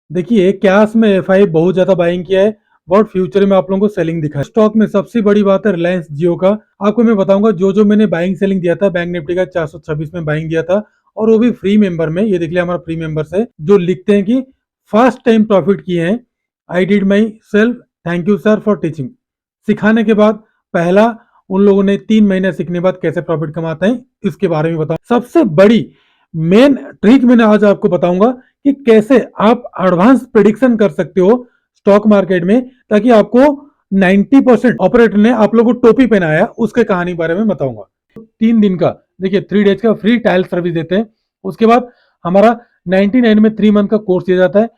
देखिए कैश में एफआई बहुत ज्यादा बाइंग किया है बट फ्यूचर में आप लोगों को सेलिंग दिखा है। स्टॉक में सबसे बड़ी बात है रिलायंस जियो का। आपको मैं बताऊंगा जो जो मैंने बाइंग सेलिंग दिया था बैंक निफ्टी का 426 में बाइंग दिया था और वो भी फ्री मेंबर में। ये देख लिया हमारा फ्री मेंबर से जो लिखते हैं कि फर्स्ट टाइम प्रॉफिट किए हैं। I did my self, thank you sir for teaching. सिखाने के बाद पहला उन लोगों ने 3 महीने सीखने के बाद कैसे प्रॉफिट कमाते हैं इसके बारे में बताऊं। सबसे बड़ी मेन ट्रिक मैंने आज आपको बताऊंगा कि कैसे आप एडवांस प्रेडिक्शन कर सकते हो स्टॉक मार्केट में, ताकि आपको 90% ऑपरेटर ने आप लोगों को टोपी पहनाया उसके कहानी बारे में बताऊंगा। 3 दिन का देखिए 3 डेज का फ्री ट्रायल सर्विस देते हैं। उसके बाद हमारा 99 में 3 मंथ का कोर्स दिया जाता है।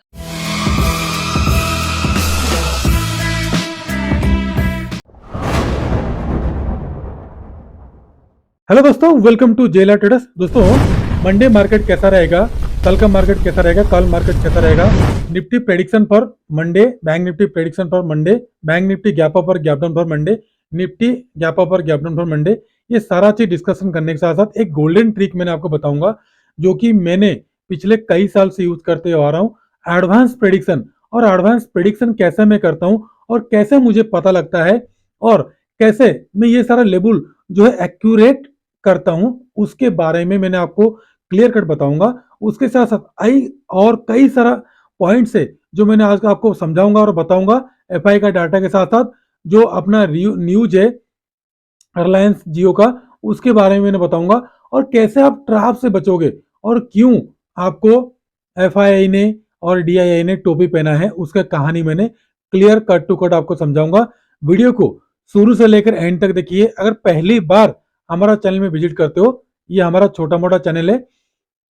हेलो दोस्तों, वेलकम टू जेला ट्रेडर्स। दोस्तों मंडे मार्केट कैसा रहेगा, कल का मार्केट कैसा रहेगा, कल मार्केट कैसा रहेगा, Nifty prediction for Monday, bank Nifty prediction for Monday, bank Nifty gap up और gap down for Monday, Nifty gap up और गैप डाउन फॉर मंडे, ये सारा चीज डिस्कशन करने के साथ साथ एक गोल्डन ट्रिक मैंने आपको बताऊंगा जो कि मैंने पिछले कई साल से यूज करते आ रहा हूँ। एडवांस प्रेडिक्शन, और एडवांस प्रेडिक्शन कैसे मैं करता हूँ और कैसे मुझे पता लगता है और कैसे मैं ये सारा लेबल जो है एक्यूरेट करता हूं उसके बारे में मैंने आपको क्लियर कट बताऊंगा। उसके साथ साथ आई और कई सारा पॉइंट्स है जो मैंने आज आपको समझाऊंगा और बताऊंगा। एफआई का डाटा के साथ साथ जो अपना न्यूज है रिलायंस जियो का उसके बारे में मैंने बताऊंगा और कैसे आप ट्रैप से बचोगे और क्यों आपको एफआईआई ने और डीआईआई ने टोपी पहना है उसका कहानी मैंने क्लियर कट टू कट आपको समझाऊंगा। वीडियो को शुरू से लेकर एंड तक देखिए। अगर पहली बार हमारा चैनल में विजिट करते हो, ये हमारा छोटा मोटा चैनल है,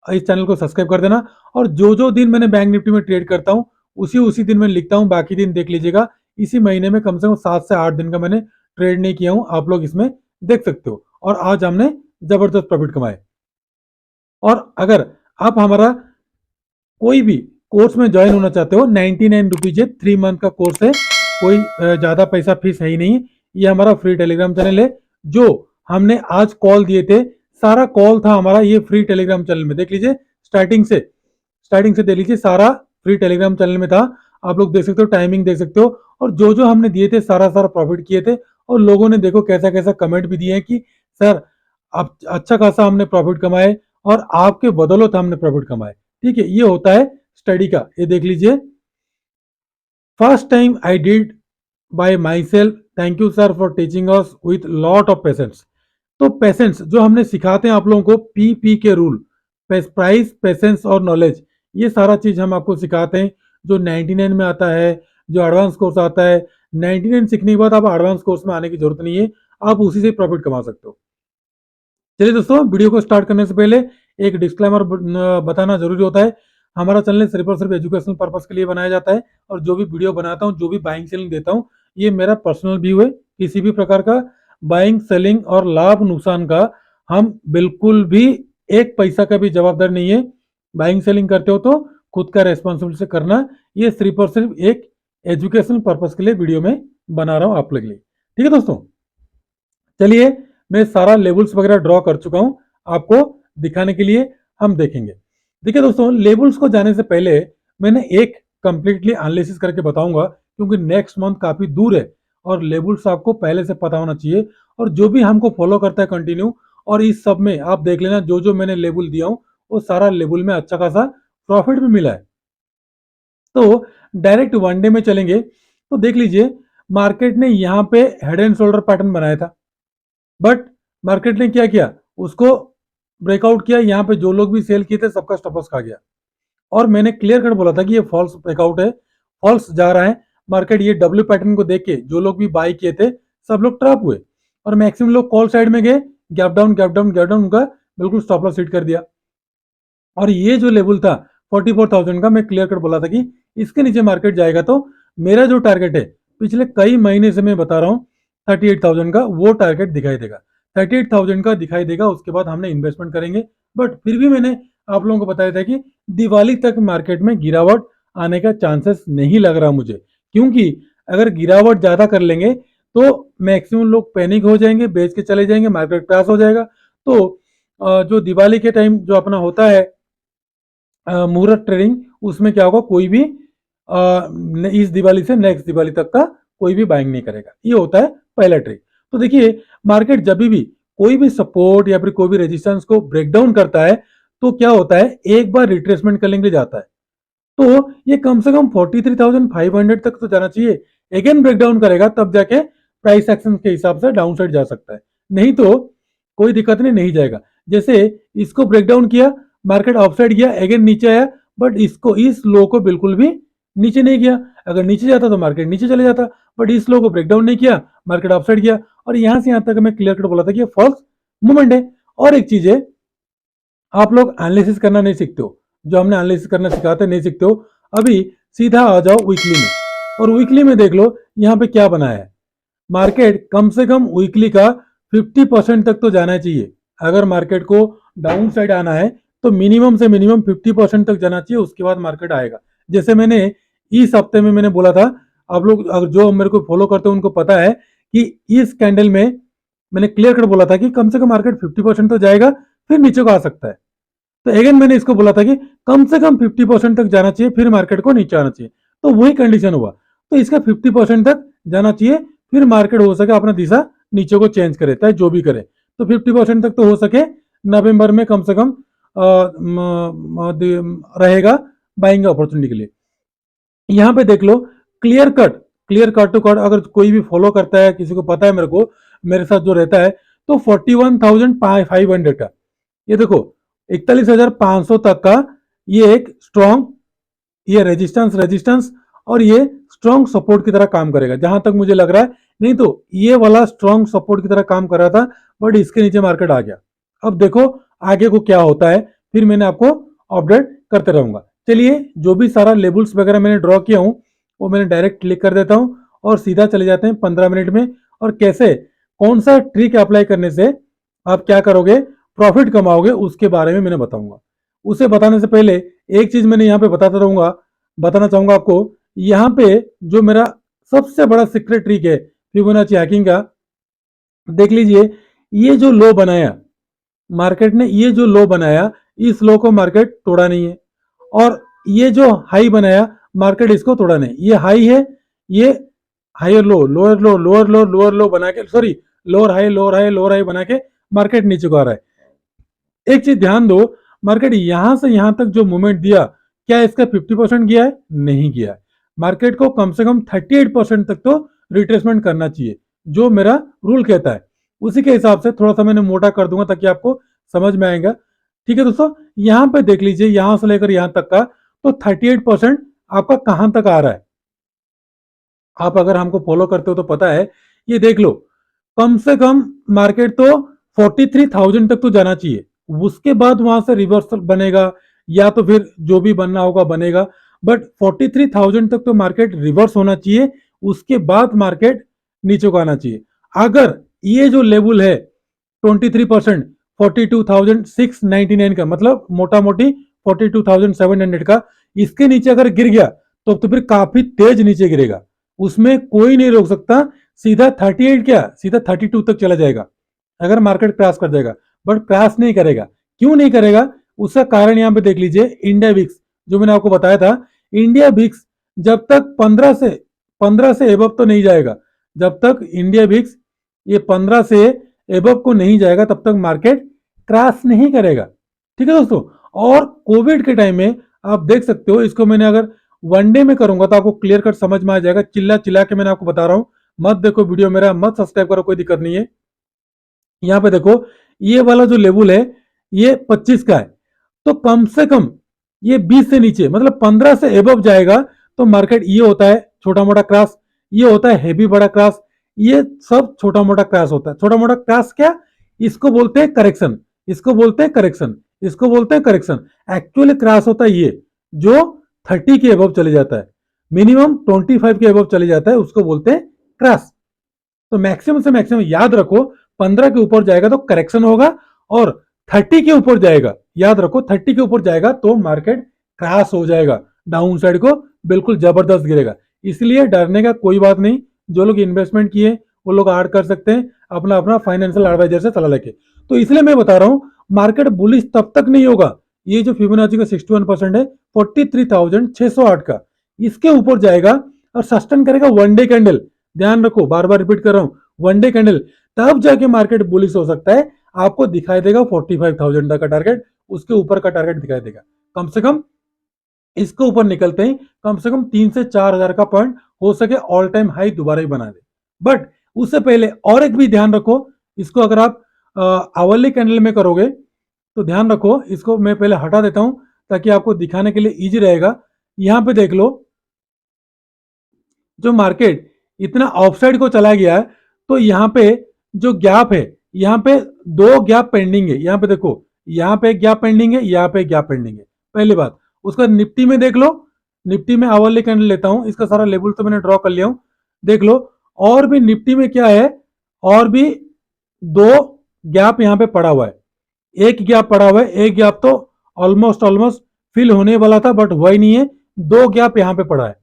इस चैनल को सब्सक्राइब कर देना। और जो जो दिन मैंने बैंक निफ्टी में ट्रेड करता हूँ उसी उसी दिन मैं लिखता हूँ, बाकी दिन देख लीजिएगा। इसी महीने में कम से कम 7 से 8 दिन का मैंने ट्रेड नहीं किया हूँ, आप लोग इसमें देख सकते हो। और आज हमने जबरदस्त प्रॉफिट कमाए। और अगर आप हमारा कोई भी कोर्स में ज्वाइन होना चाहते हो, 99 रुपीज है, 3 मंथ का कोर्स है, कोई ज्यादा पैसा फीस है ही नहीं। ये हमारा फ्री टेलीग्राम चैनल है। जो हमने आज कॉल दिए थे सारा कॉल था हमारा ये फ्री टेलीग्राम चैनल में। देख लीजिए स्टार्टिंग से देख लीजिए, सारा फ्री टेलीग्राम चैनल में था। आप लोग देख सकते हो, टाइमिंग देख सकते हो, और जो जो हमने दिए थे सारा सारा प्रॉफिट किए थे। और लोगों ने देखो कैसा कैसा कमेंट भी दिए हैं कि सर आप अच्छा खासा हमने प्रॉफिट कमाए और आपके बदौलत हमने प्रॉफिट कमाए। ठीक है, ये होता है स्टडी का। ये देख लीजिए, first time I did bye my self, thank you sir for teaching us with lot of patience. तो पेशेंस जो हमने सिखाते हैं आप लोगों को, पी के रूल, प्राइस, पेशेंस और नॉलेज, ये सारा चीज हम आपको सिखाते हैं जो 99 में आता है, जो एडवांस कोर्स आता है। 99 सीखने के बाद आप एडवांस कोर्स में आने की जरूरत नहीं है, आप उसी से प्रॉफिट कमा सकते हो। चलिए दोस्तों, वीडियो को स्टार्ट करने से पहले एक डिस्क्लेमर बताना जरूरी होता है। हमारा चैनल सिर्फ और सिर्फ एजुकेशनल पर्पस के लिए बनाया जाता है और जो भी वीडियो बनाता हूँ, जो भी बाइंग सेलिंग देता हूँ, ये मेरा पर्सनल व्यू है। किसी भी प्रकार का बाइंग सेलिंग और लाभ नुकसान का हम बिल्कुल भी एक पैसा का भी जवाबदार नहीं है। बाइंग सेलिंग करते हो तो खुद का रेस्पॉन्सिबिलिटी से करना। ये सिर्फ और सिर्फ एक एजुकेशनल पर्पस के लिए वीडियो में बना रहा हूँ आप लोग के लिए। ठीक है दोस्तों, चलिए मैं सारा लेबल्स वगैरह ड्रॉ कर चुका हूं, आपको दिखाने के लिए हम देखेंगे। देखिए दोस्तों, लेबल्स को जाने से पहले मैंने एक कंप्लीटली एनालिसिस करके बताऊंगा, क्योंकि नेक्स्ट मंथ काफी दूर है और लेबल्स आपको पहले से पता होना चाहिए। और जो भी हमको फॉलो करता है कंटिन्यू, और इस सब में आप देख लेना जो जो मैंने लेबल दिया हूं वो सारा लेबल में अच्छा खासा प्रॉफिट भी मिला है। तो डायरेक्ट वनडे में चलेंगे तो देख लीजिए, मार्केट ने यहाँ पे हेड एंड शोल्डर पैटर्न बनाया था, बट मार्केट ने क्या किया, उसको ब्रेकआउट किया। यहाँ पे जो लोग भी सेल किए थे सबका स्टॉप लॉस खा गया। और मैंने क्लियर कट बोला था कि ये फॉल्स ब्रेकआउट है, फॉल्स जा रहा है मार्केट। ये डब्ल्यू पैटर्न को देख के जो लोग भी बाई किए थे सब लोग ट्रैप हुए और मैक्सिमम लोग कॉल साइड में गए, gap down gap down gap down, उनका बिल्कुल स्टॉप लॉस हिट कर दिया। और ये जो लेवल था 44,000 का, मैं क्लियर कट बोला था कि इसके नीचे मार्केट जाएगा तो मेरा जो टारगेट है, पिछले कई महीने से मैं बता रहा हूँ, 38,000 का वो टारगेट दिखाई देगा। 38,000 का दिखाई देगा, उसके बाद हमने इन्वेस्टमेंट करेंगे। बट फिर भी मैंने आप लोगों को बताया था कि दिवाली तक मार्केट में गिरावट आने का चांसेस नहीं लग रहा मुझे, क्योंकि अगर गिरावट ज्यादा कर लेंगे तो मैक्सिमम लोग पैनिक हो जाएंगे, बेच के चले जाएंगे, मार्केट क्रैश हो जाएगा। तो जो दिवाली के टाइम जो अपना होता है मुहूर्त ट्रेडिंग, उसमें क्या होगा, कोई भी इस दिवाली से नेक्स्ट दिवाली तक का कोई भी बाइंग नहीं करेगा। ये होता है पहला ट्रिक। तो देखिए मार्केट जब भी कोई भी सपोर्ट या फिर कोई भी रेजिस्टेंस को ब्रेक डाउन करता है तो क्या होता है, एक बार रिट्रेसमेंट करने के लिए जाता है तो ये कम से कम 43,500 तक तो जाना चाहिए। अगेन ब्रेकडाउन करेगा तब जाके प्राइस एक्शन के हिसाब से डाउन साइड जा सकता है, नहीं तो कोई दिक्कत नहीं जाएगा। जैसे इसको ब्रेकडाउन किया, मार्केट अपसाइड गया, अगेन नीचे आया, बट इसको इस लो को बिल्कुल भी नीचे नहीं गया। अगर नीचे जाता तो मार्केट नीचे चले जाता, बट इस लो को ब्रेकडाउन नहीं किया, मार्केट अपसाइड गया। और यहां से यहां तक मैं क्लियर कट बोला था कि फॉल्स मूवमेंट है। और एक चीज है, आप लोग एनालिसिस करना नहीं सीखते हो, जो हमने एनालिसिस करना सिखाते नहीं सीखते हो। अभी सीधा आ जाओ वीकली में, और वीकली में देख लो यहाँ पे क्या बना है। मार्केट कम से कम वीकली का 50% तक तो जाना चाहिए। अगर मार्केट को डाउन साइड आना है तो मिनिमम से मिनिमम 50% तक जाना चाहिए, उसके बाद मार्केट आएगा। जैसे मैंने इस हफ्ते में मैंने बोला था, आप लोग अगर जो मेरे को फॉलो करते हो उनको पता है कि इस कैंडल में मैंने क्लियर कट बोला था कि कम से कम मार्केट 50% तो जाएगा, फिर नीचे को आ सकता है। तो अगेन मैंने इसको बोला था कि कम से कम 50% तक जाना चाहिए, फिर मार्केट को नीचे आना चाहिए। तो वही कंडीशन हुआ, तो इसका 50% तक जाना चाहिए, फिर मार्केट हो सके अपना दिशा नीचे को चेंज करे, चाहे जो भी करे। तो 50% तक तो हो सके नवंबर में कम से कम रहेगा बाइंग अपॉर्चुनिटी के लिए। यहाँ पे देख लो क्लियर कट टू कट, अगर कोई भी फॉलो करता है, किसी को पता है, मेरे को मेरे साथ जो रहता है, तो 41,500 का ये देखो 41,500 तक का ये एक स्ट्रॉन्ग ये रेजिस्टेंस और ये स्ट्रॉन्ग सपोर्ट की तरह काम करेगा, जहां तक मुझे लग रहा है। नहीं तो ये वाला स्ट्रॉन्ग सपोर्ट की तरह काम कर रहा था, बट इसके नीचे मार्केट आ गया। अब देखो आगे को क्या होता है, फिर मैंने आपको अपडेट करते रहूंगा। चलिए, जो भी सारा लेबल्स वगैरह मैंने ड्रॉ किया हूं वो मैंने डायरेक्ट क्लिक कर देता हूं और सीधा चले जाते हैं 15 मिनट में। और कैसे कौन सा ट्रिक अप्लाई करने से आप क्या करोगे, प्रॉफिट कमाओगे, उसके बारे में मैंने बताऊंगा। उसे बताने से पहले एक चीज मैंने यहाँ पे बताना चाहूंगा आपको। यहाँ पे जो मेरा सबसे बड़ा सीक्रेट ट्रिक है फिबोनाची हैकिंग का, देख लीजिए। ये जो लो बनाया मार्केट ने, ये जो लो बनाया, इस लो को मार्केट तोड़ा नहीं है। और ये जो हाई बनाया मार्केट इसको तोड़ा नहीं। ये हाई है, ये higher low, lower low, lower low, lower low बना के, sorry lower high, lower high, lower high बना के मार्केट नीचे को आ रहा है। एक चीज ध्यान दो, मार्केट यहां से यहां तक जो मूवमेंट दिया, क्या इसका 50% गया है? नहीं गया है। मार्केट को कम से कम 38% तक तो रिट्रेसमेंट करना चाहिए, जो मेरा रूल कहता है। उसी के हिसाब से थोड़ा सा मैंने मोटा कर दूंगा ताकि आपको समझ में आएगा। ठीक है दोस्तों, यहां पे देख लीजिए, यहां से लेकर यहां तक का तो 38% आपका कहां तक आ रहा है। आप अगर हमको फॉलो करते हो तो पता है, ये देख लो, कम से कम मार्केट तो 43,000 तक तो जाना चाहिए। उसके बाद वहां से रिवर्सल बनेगा या तो फिर जो भी बनना होगा बनेगा, बट 43,000 तक तो मार्केट रिवर्स होना चाहिए। उसके बाद मार्केट नीचे को आना चाहिए। अगर ये जो लेवल है 23%, 42,699 का, मतलब मोटा मोटी 42,700 का, इसके नीचे अगर गिर गया तो फिर काफी तेज नीचे गिरेगा, उसमें कोई नहीं रोक सकता। सीधा 38 क्या, सीधा 32 तक चला जाएगा अगर मार्केट क्रैश कर जाएगा, बट क्रैश नहीं करेगा। क्यों नहीं करेगा, उसका कारण यहां पे देख लीजिए। इंडिया विक्स, जो मैंने आपको बताया था, इंडिया विक्स जब तक 15 से एबव तो नहीं जाएगा, जब तक इंडिया विक्स ये 15 से एबव को नहीं जाएगा तब तक मार्केट क्रैश नहीं करेगा। ठीक है दोस्तों, और कोविड के टाइम में आप देख सकते हो, इसको मैंने अगर वनडे में करूंगा तो आपको क्लियर कट समझ में आ जाएगा। चिल्ला चिल्ला के मैंने आपको बता रहा हूं, मत देखो वीडियो मेरा, मत सब्सक्राइब करो, कोई दिक्कत नहीं है। यहाँ पे देखो, ये वाला जो लेवल है ये 25 का है, तो कम से कम ये 20 से नीचे, मतलब 15 से एबव जाएगा तो मार्केट, ये होता है छोटा मोटा क्रैश, ये होता है हैवी बड़ा क्रैश, ये सब छोटा मोटा क्रैश होता है। छोटा मोटा क्रैश क्या, इसको बोलते हैं करेक्शन, इसको बोलते हैं करेक्शन, इसको बोलते हैं करेक्शन। एक्चुअली क्रैश होता है ये जो 30 के एबव चले जाता है, मिनिमम 25 के एबव चले जाता है, उसको बोलते हैं क्रैश। तो मैक्सिमम से मैक्सिमम याद रखो, 15 के ऊपर जाएगा तो करेक्शन होगा, और 30 के ऊपर जाएगा, याद रखो 30 के ऊपर जाएगा तो मार्केट क्रैश हो जाएगा, डाउन साइड को बिल्कुल जबरदस्त गिरेगा। इसलिए डरने का कोई बात नहीं। जो लोग इन्वेस्टमेंट किए वो लोग ऐड कर सकते हैं अपना अपना फाइनेंशियल एडवाइजर से सलाह लेके। तो इसलिए मैं बता रहा हूं, मार्केट बुलिश तब तक नहीं होगा। ये जो फिबोनाची का 61% है 43,608 का, इसके ऊपर जाएगा और सस्टेन करेगा वन डे कैंडल, ध्यान रखो बार बार रिपीट कर रहा हूं, वन डे कैंडल, तब जाके मार्केट बुलिश हो सकता है। आपको दिखाई देगा 45,000 तक का टारगेट, उसके ऊपर का टारगेट दिखाई देगा। कम से कम इसके ऊपर निकलते ही कम से कम 3 से 4 हजार का पॉइंट हो सके ऑल टाइम हाई दोबारा ही बना दे। बट उससे पहले और एक भी ध्यान रखो, इसको अगर आप आवरली कैंडल में करोगे तो ध्यान रखो, इसको मैं पहले हटा देता हूं ताकि आपको दिखाने के लिए इजी रहेगा। यहां पे देख लो, जो मार्केट इतना ऑफसाइड को चला गया है, तो यहां पे जो गैप है, यहां पे दो गैप पेंडिंग है। यहां पे देखो, यहां पे एक गैप पेंडिंग है, यहां पे एक गैप पेंडिंग है, पहली बात। उसका निफ्टी में देख लो, निफ्टी में आवरली कैंडल लेता हूं, इसका सारा लेवल तो मैंने ड्रॉ कर लिया हूं, देख लो। और भी निफ्टी में क्या है, और भी दो गैप यहां पे पड़ा हुआ है, एक गैप पड़ा हुआ है, एक गैप तो ऑलमोस्ट ऑलमोस्ट फिल होने वाला था बट हुआ ही नहीं है, दो गैप यहां पे पड़ा है।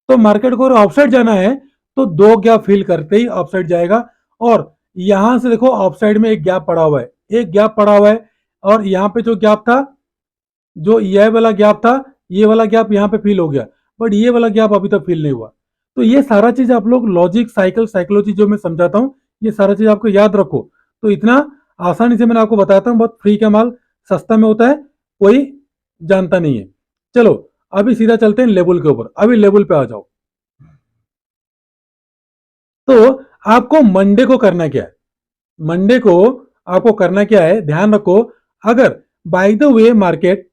तो मार्केट को ऑफसाइड जाना है तो दो गैप फिल करते ही ऑफसाइड जाएगा। और यहां से देखो ऑफसाइड में एक गैप पड़ा हुआ है, एक गैप पड़ा हुआ है, और यहां पे जो गैप था, जो ये वाला गैप था, ये वाला गैप यहां पे फिल हो गया, बट ये वाला गैप अभी तक फिल नहीं हुआ। तो ये सारा चीज आप लोग लॉजिक साइकिल साइकोलॉजी जो मैं समझाता हूं, ये सारा चीज आपको याद रखो। तो इतना आसानी से मैंने आपको बताता हूं, बहुत फ्री का माल सस्ता में होता है, कोई जानता नहीं है। चलो अभी सीधा चलते हैं लेवल के ऊपर, अभी लेवल पे आ जाओ। तो आपको मंडे को करना क्या है, मंडे को आपको करना क्या है, ध्यान रखो। अगर by the way market,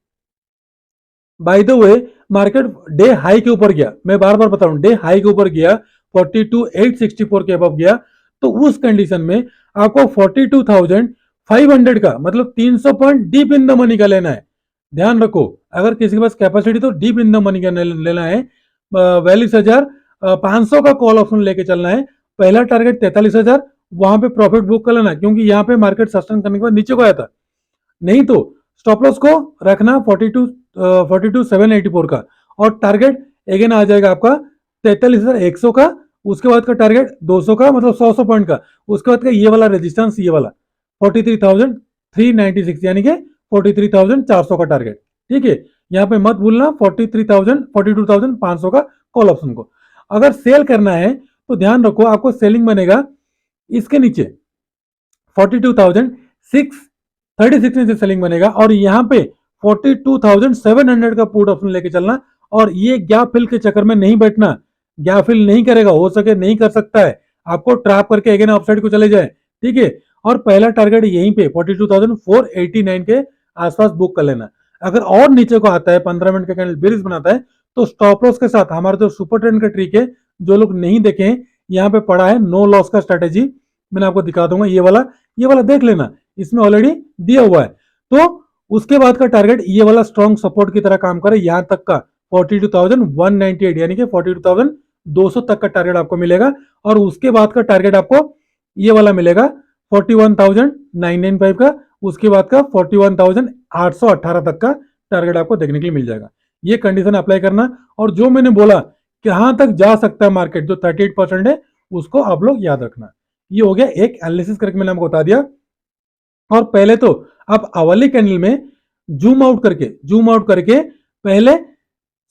by the way market day high के ऊपर गया, मैं बार बार बता रहा हूं, डे हाई के ऊपर गया, 42,864 के अबव गया, तो उस कंडीशन में आपको 42,500 का मतलब 300 point deep in the money का लेना है। ध्यान रखो, अगर किसी के पास कैपेसिटी तो डीप इन द मनी का लेना है, 42,500 का कॉल ऑप्शन लेके चलना है। पहला टारगेट 43,000, वहां पे प्रॉफिट बुक कर लेना, क्योंकि यहाँ पे मार्केट सस्टेन करने के बाद नीचे को आया था। नहीं तो स्टॉप लॉस को रखना 42,784 का, और टारगेट अगेन आ जाएगा आपका 43,100 का, उसके बाद का टारगेट 200 का, मतलब 100 पॉइंट का, उसके बाद का ये वाला रेजिस्टेंस, ये वाला 43,396 यानी कि 43,400 का टारगेट। ठीक है, यहाँ पे मत भूलना 42,500 का कॉल ऑप्शन को। अगर सेल करना है तो ध्यान रखो, आपको सेलिंग बनेगा इसके नीचे 42,636 नीचे सेलिंग बनेगा, और यहाँ पे 42,700 का पुट ऑप्शन लेके चलना। और ये गैप फिल के चक्कर में नहीं बैठना, गैप फिल नहीं करेगा, हो सके नहीं कर सकता है, आपको ट्रैप करके अगेन अपसाइड को चले जाए। ठीक है, और पहला टारगेट यहीं पे 42,489 के आसपास बुक कर लेना। अगर और नीचे को आता है, 15 मिनट का कैंडल बेरिश बनाता है, तो स्टॉप लॉस के साथ हमारा जो सुपर ट्रेंड का ट्रिक है, जो लोग नहीं देखे, यहाँ पे पड़ा है नो लॉस का स्ट्रेटेजी, मैंने आपको दिखा दूंगा, ये वाला देख लेना, इसमें ऑलरेडी दिया हुआ है। तो उसके बाद का टारगेट ये वाला स्ट्रॉन्ग सपोर्ट की तरह काम करे, यहां तक का 42,198 यानी कि 42,200 तक का टारगेट आपको मिलेगा। और उसके बाद का टारगेट आपको ये वाला मिलेगा 41,995 का, उसके बाद का 41,818 तक का टारगेट आपको देखने के लिए मिल जाएगा। ये कंडीशन अप्लाई करना, और जो मैंने बोला कहां तक जा सकता है मार्केट, जो 38% है, उसको आप लोग याद रखना। ये हो गया एक एनालिसिस करके मैंने आपको बता दिया। और पहले तो आप आवली कैंडल में जूम आउट करके पहले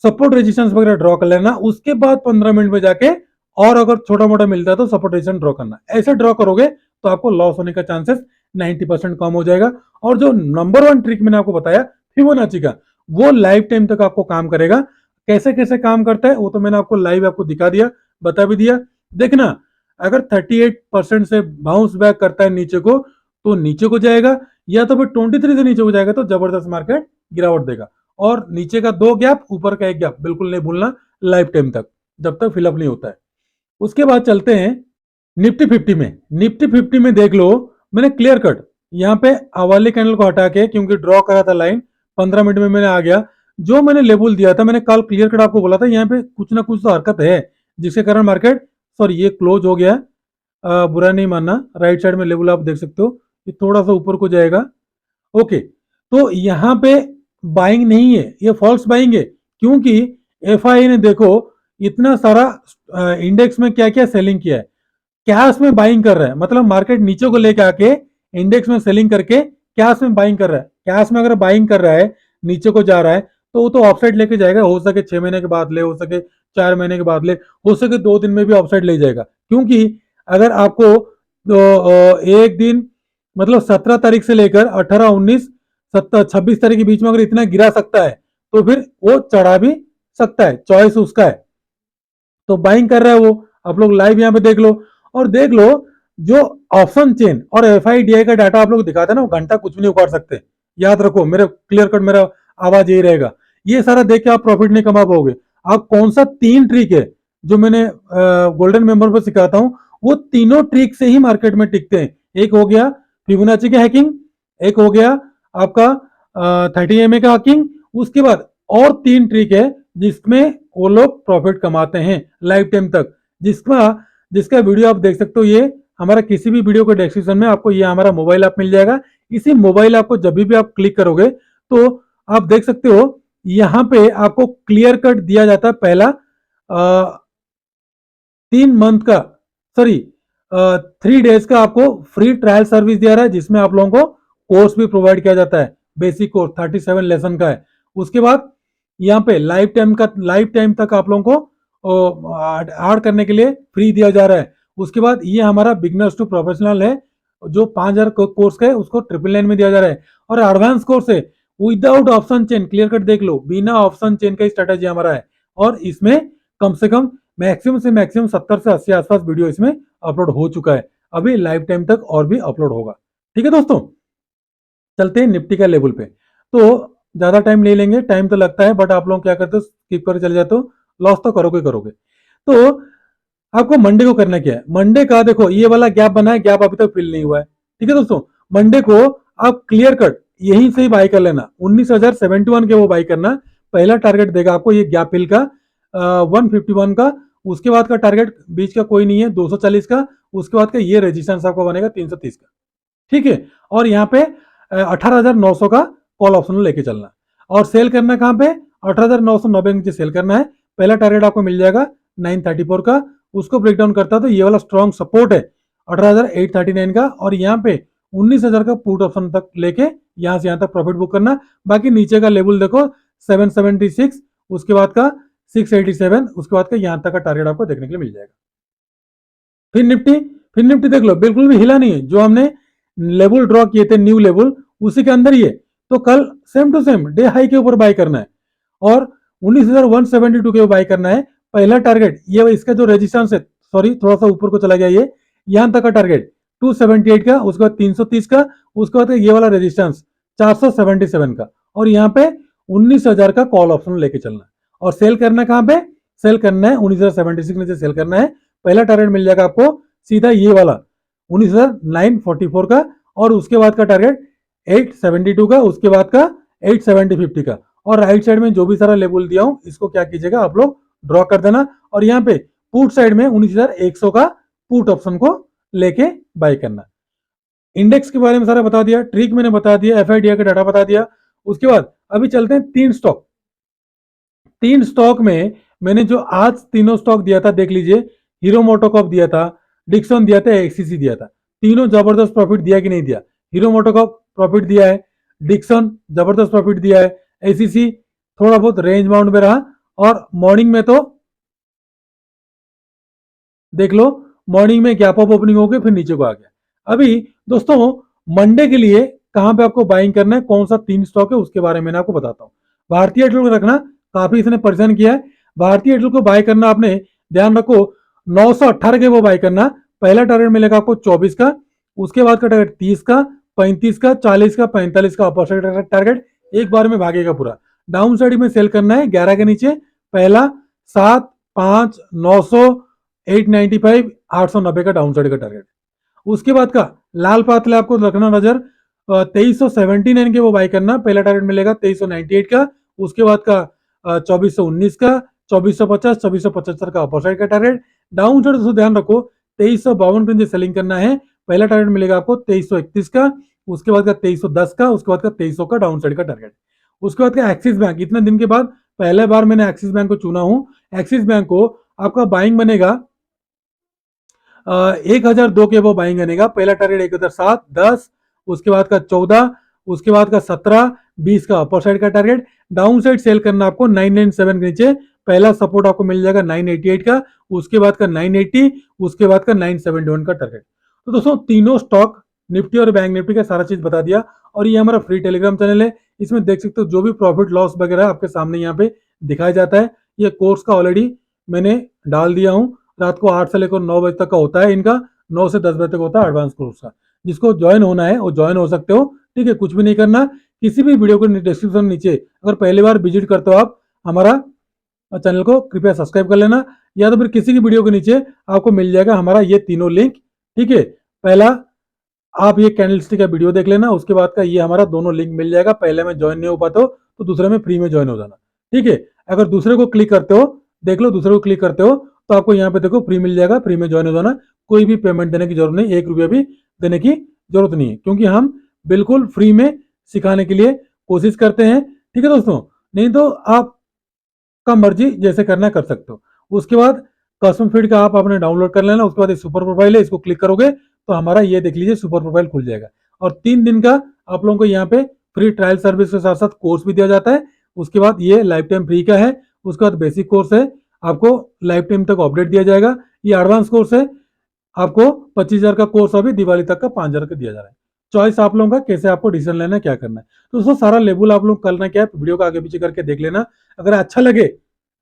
सपोर्ट रेजिस्टेंस वगैरह ड्रॉ कर लेना, उसके बाद 15 मिनट में जाके और अगर छोटा मोटा मिलता है तो सपोर्ट रेजिस्टेंस ड्रॉ करना। ऐसे ड्रॉ करोगे तो आपको लॉस होने का चांसेस 90% कम हो जाएगा। और जो नंबर 1 ट्रिक मैंने आपको बताया फिबोनाची का, वो लाइफ टाइम तक आपको काम करेगा। कैसे कैसे काम करता है वो तो मैंने आपको लाइव आपको दिखा दिया, बता भी दिया। देखना, अगर 38% से बाउंस बैक करता है नीचे को, तो नीचे को जाएगा, या तो फिर 23 से नीचे को जाएगा तो जबरदस्त मार्केट गिरावट देगा। और नीचे का 2 गैप, ऊपर का 1 गैप, बिल्कुल नहीं भूलना, लाइफ टाइम तक, जब तक फिलअप नहीं होता है। उसके बाद चलते हैं निफ्टी 50 में। निफ्टी 50 में देख लो, मैंने क्लियर कट यहाँ पे अवाली कैंडल को हटा के, क्योंकि ड्रॉ करा था लाइन, 15 मिनट में मैंने आ गया। जो मैंने लेबल दिया था, मैंने कल क्लियर कट आपको बोला था, यहाँ पे कुछ ना कुछ तो हरकत है जिसके कारण मार्केट, सॉरी ये क्लोज हो गया, बुरा नहीं मानना, राइट साइड में लेवल आप देख सकते हो, ये थोड़ा सा ऊपर को जाएगा। ओके, तो यहाँ पे बाइंग नहीं है, ये फॉल्स बाइंग है, क्योंकि एफआई ने देखो इतना सारा इंडेक्स में क्या क्या सेलिंग किया है, कैश में बाइंग कर रहा है, मतलब मार्केट नीचे को लेके आके इंडेक्स में सेलिंग करके कैश में बाइंग कर रहा है। कैश में अगर बाइंग कर रहा है, नीचे को जा रहा है, तो वो तो ऑफसाइड लेके जाएगा, हो सके 6 महीने के बाद ले, हो सके 4 महीने के बाद ले, हो सके 2 दिन में भी अपसाइड ले जाएगा। क्योंकि अगर आपको एक दिन मतलब 17 तारीख से लेकर 18, 19, 26 तारीख के बीच में अगर इतना गिरा सकता है तो फिर वो चढ़ा भी सकता है, चॉइस उसका है। तो बाइंग कर रहा है वो, आप लोग लाइव यहाँ पे देख लो और देख लो जो ऑप्शन चेन और एफआईडीआई का डाटा आप लोग दिखाते हैं ना, वो घंटा कुछ भी नहीं उखाड़ सकते। याद रखो, मेरे क्लियर कट मेरा आवाज यही रहेगा। ये सारा देख के आप प्रॉफिट नहीं कमा पाओगे। आप कौन सा 3 ट्रिक है जो मैंने गोल्डन मेंबर पर सिखाता हूँ, वो तीनों ट्रिक से ही मार्केट में टिकते हैं। एक हो गया फिबोनाची का हैकिंग, एक हो गया आपका 30 MA का हैकिंग, उसके बाद और 3 ट्रिक है जिसमें वो लोग प्रॉफिट कमाते हैं लाइफ टाइम तक। जिसका वीडियो आप देख सकते हो, ये हमारा किसी भी वीडियो के डिस्क्रिप्शन में आपको ये हमारा मोबाइल ऐप मिल जाएगा। इसी मोबाइल ऐप को जब भी आप क्लिक करोगे तो आप देख सकते हो यहाँ पे आपको क्लियर कट दिया जाता है पहला 3 मंथ का, सॉरी 3 डेज का आपको फ्री ट्रायल सर्विस दिया रहा है, जिसमें आप लोगों को कोर्स भी प्रोवाइड किया जाता है। बेसिक कोर्स 37 लेसन का है। उसके बाद यहाँ पे लाइफ टाइम तक आप लोगों को ऐड करने के लिए फ्री दिया जा रहा है। उसके बाद ये हमारा बिगनर्स टू प्रोफेशनल है, जो 5,000 कोर्स का है उसको 999 में दिया जा रहा है। और एडवांस कोर्स है without option chain, clear cut देख लो, बिना ऑप्शन चेन का स्ट्रेटेजी हमारा है। और इसमें कम से कम मैक्सिमम से मैक्सिमम 70 से 80 आसपास वीडियो इसमें अपलोड हो चुका है। अभी लाइफ टाइम तक और भी अपलोड होगा। ठीक है दोस्तों, चलते हैं निफ्टी का लेवल पे। तो ज्यादा टाइम ले लेंगे, टाइम तो लगता है, बट आप लोग क्या करते हो, स्किप कर चले जाते हो, लॉस तो करोगे करोगे। तो आपको मंडे को करना क्या है, मंडे का देखो ये वाला गैप बना है, गैप अभी तक फिल नहीं हुआ है। ठीक है दोस्तों, मंडे को आप क्लियर कट यहीं से ही बाई कर लेना, 19,071 के वो बाई करना। पहला टारगेट देगा आपको ये गैप फिल का 151 का। उसके बाद का टारगेट बीच का कोई नहीं है, 240 का। उसके बाद का ये रेजिस्टेंस आपको बनेगा 330 का। ठीक है, और यहाँ पे 18,900 का कॉल ऑप्शन लेके चलना। और सेल करना कहाँ पे, 18,990 के नीचे सेल करना है। पहला टारगेट आपको मिल जाएगा 934 का। उसको ब्रेक डाउन करता है तो ये वाला स्ट्रॉन्ग सपोर्ट है 18,839 का। और यहाँ पे 19,000 का पुट ऑप्शन तक लेके यहाँ से यहाँ तक प्रॉफिट बुक करना। बाकी नीचे का लेवल देखो 776, उसके बाद का 687, उसके बाद का यहाँ तक का टारगेट आपको देखने के लिए मिल जाएगा। फिर निफ्टी देख लो, बिल्कुल भी हिला नहीं है। जो हमने लेवल ड्रॉ किए थे न्यू लेवल, उसी के अंदर ही है। तो कल same to same day high के ऊपर बाय करना है और 19,172 के ऊपर बाय करना है। पहला टारगेट ये, इसका जो रेजिस्टेंस है, सॉरी थोड़ा सा ऊपर को चला गया, ये यहां तक का टारगेट 278 का, उसके बाद 330 का, उसके बाद ये वाला रेजिस्टेंस 477 का। और यहाँ पे 19,000 का कॉल ऑप्शन लेके चलना है। और सेल करना कहाँ पे, सेल करना है 19,076 नीचे सेल करना है। पहला टारगेट मिल जाएगा आपको सीधा ये वाला 19,944 का। और उसके बाद का टारगेट 872 का, उसके बाद का 870 का। और राइट साइड में जो भी सारा लेवल दिया हूं, इसको क्या कीजिएगा आप लोग ड्रॉ कर देना। और यहाँ पे पुट साइड में 19,100 का पुट ऑप्शन को लेके बाय करना। इंडेक्स के बारे में सारा बता दिया, ट्रिक मैंने बता दिया, एफआईडीआई का डाटा बता दिया। उसके बाद अभी चलते हैं 3 स्टॉक। 3 स्टॉक में मैंने जो आज तीनों स्टॉक दिया था देख लीजिए, हीरो मोटोकॉप दिया था, डिक्सन दिया था, एक्सीसी दिया था। तीनों जबरदस्त प्रॉफिट दिया कि नहीं दिया, हीरो मोटोकॉप प्रॉफिट दिया है, डिक्सन जबरदस्त प्रॉफिट दिया है, एसीसी थोड़ा बहुत रेंज बाउंड में रहा। और मॉर्निंग में तो देख लो, मॉर्निंग में गैप अप ओपनिंग हो गई, फिर नीचे को आ गया। अभी दोस्तों मंडे के लिए कहां पे आपको बाइंग करना है, कौन सा 3 स्टॉक है उसके बारे में मैं आपको बताता हूं। भारतीय एयरटेल को रखना, काफी इसने परेशान किया है। भारतीय एयरटेल को बाय करना, आपने ध्यान रखो 918 के वो बाय करना। पहला टारगेट मिलेगा आपको 24 का, उसके बाद का टारगेट 30 का, 35 का, 40 का, 45 का अपर टारगेट एक बार में भागेगा पूरा। डाउन साइड में सेल करना है 11 के नीचे, पहला 7, 5, 900, 895, 890 का डाउन साइड का टारगेट। उसके बाद का लाल पातला आपको रखना नजर 2379 के वो बाय करना। पहला टारगेट मिलेगा 2398 का, उसके बाद का 2419 का, 2450, 2475 का अपर साइड का टारगेट। डाउन साइड दोस्तों ध्यान रखो 2352 के नीचे सेलिंग करना है। पहला टारगेट मिलेगा आपको 2331 का, उसके बाद का 2310 का, उसके बाद का 2300 का डाउन साइड का टारगेट। उसके बाद का एक्सिस बैंक, इतने दिन के बाद पहले बार मैंने एक्सिस बैंक को चुना हूं। एक्सिस बैंक को आपका बाइंग बनेगा 1,002 के वो बाइंग बनेगा। पहला टारगेट 1,007, 10, उसके बाद का 14, उसके बाद का 17, 20 का अपर साइड का टारगेट। डाउन साइड सेल करना आपको 997 के नीचे, पहला सपोर्ट आपको मिल जाएगा 988 का, उसके बाद का 980, उसके बाद का 971 का टारगेट। तो दोस्तों तीनों स्टॉक निफ्टी और बैंक निफ्टी का सारा चीज बता दिया। और ये हमारा फ्री टेलीग्राम चैनल है, इसमें देख सकते हो जो भी प्रॉफिट लॉस वगैरह आपके सामने यहाँ पे दिखाया जाता है। ये कोर्स का ऑलरेडी मैंने डाल दिया हूँ, रात को 8 से लेकर 9 बजे तक का होता है इनका, 9 से 10 बजे तक होता है एडवांस कोर्स का। जिसको ज्वाइन होना है वो ज्वाइन हो सकते हो, ठीक है, कुछ भी नहीं करना। किसी भी वीडियो को डिस्क्रिप्शन नीचे अगर पहली बार विजिट करते हो आप हमारा चैनल को कृपया सब्सक्राइब कर लेना, या तो फिर किसी की वीडियो के नीचे आपको मिल जाएगा हमारा ये तीनों लिंक, ठीक है। पहला आप ये कैंडलस्टिक का वीडियो देख लेना, उसके बाद का ये हमारा दोनों लिंक मिल जाएगा। पहले में ज्वाइन नहीं हो पाते हो तो दूसरे में फ्री में ज्वाइन हो जाना, ठीक है। अगर दूसरे को क्लिक करते हो, देख लो, दूसरे को क्लिक करते हो तो आपको यहाँ पे देखो फ्री मिल जाएगा, फ्री में ज्वाइन हो जाना। कोई भी पेमेंट देने की जरूरत नहीं, 1 रुपया भी देने की जरूरत नहीं है, क्योंकि हम बिल्कुल फ्री में सिखाने के लिए कोशिश करते हैं, ठीक है दोस्तों। नहीं तो आपका मर्जी जैसे करना कर सकते हो। उसके बाद कस्टम फीड का आप आपने डाउनलोड कर लेना, उसके बाद सुपर प्रोफाइल है, इसको क्लिक करोगे तो हमारा ये देख लीजिए सुपर प्रोफाइल खुल जाएगा। और 3 दिन का आप लोगों को यहाँ पे फ्री ट्रायल सर्विस के साथ साथ कोर्स भी दिया जाता है। उसके बाद ये लाइफ टाइम फ्री का है, उसके बाद बेसिक कोर्स है, आपको लाइफ टाइम तक अपडेट दिया जाएगा। ये एडवांस कोर्स है, आपको 25,000 का कोर्स अभी दिवाली तक का 5,000 का दिया जा रहा है। चॉइस आप लोगों का, कैसे आपको डिसीजन लेना है, क्या करना है। तो दोस्तों सारा लेबल आप लोग करना क्या है, वीडियो को आगे पीछे करके देख लेना। अगर अच्छा लगे,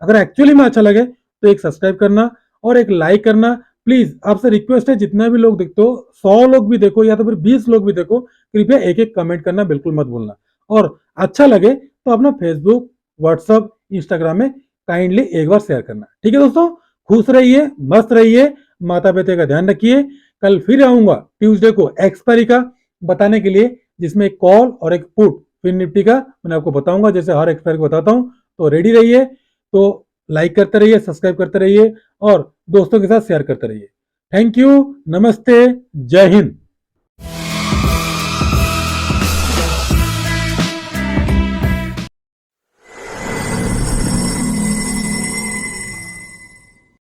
अगर एक्चुअली में अच्छा लगे तो एक सब्सक्राइब करना और एक लाइक करना। प्लीज आपसे रिक्वेस्ट है, जितना भी लोग देखते हो, 100 लोग भी देखो या तो फिर 20 लोग भी देखो, कृपया एक एक कमेंट करना बिल्कुल मत भूलना। और अच्छा लगे तो अपना फेसबुक, व्हाट्सअप, इंस्टाग्राम में काइंडली एक बार शेयर करना, ठीक है दोस्तों। खुश रहिए, मस्त रहिए, माता पिता का ध्यान रखिए। कल फिर आऊंगा ट्यूसडे को एक्सपायरी का बताने के लिए, जिसमें एक कॉल और एक पुट फिन निफ्टी का मैंने आपको बताऊंगा, जैसे हर एक्सपायरी को बताता हूं। तो रेडी रहिए, तो लाइक करते रहिए, सब्सक्राइब करते रहिए और दोस्तों के साथ शेयर करते रहिए। थैंक यू, नमस्ते, जय हिंद।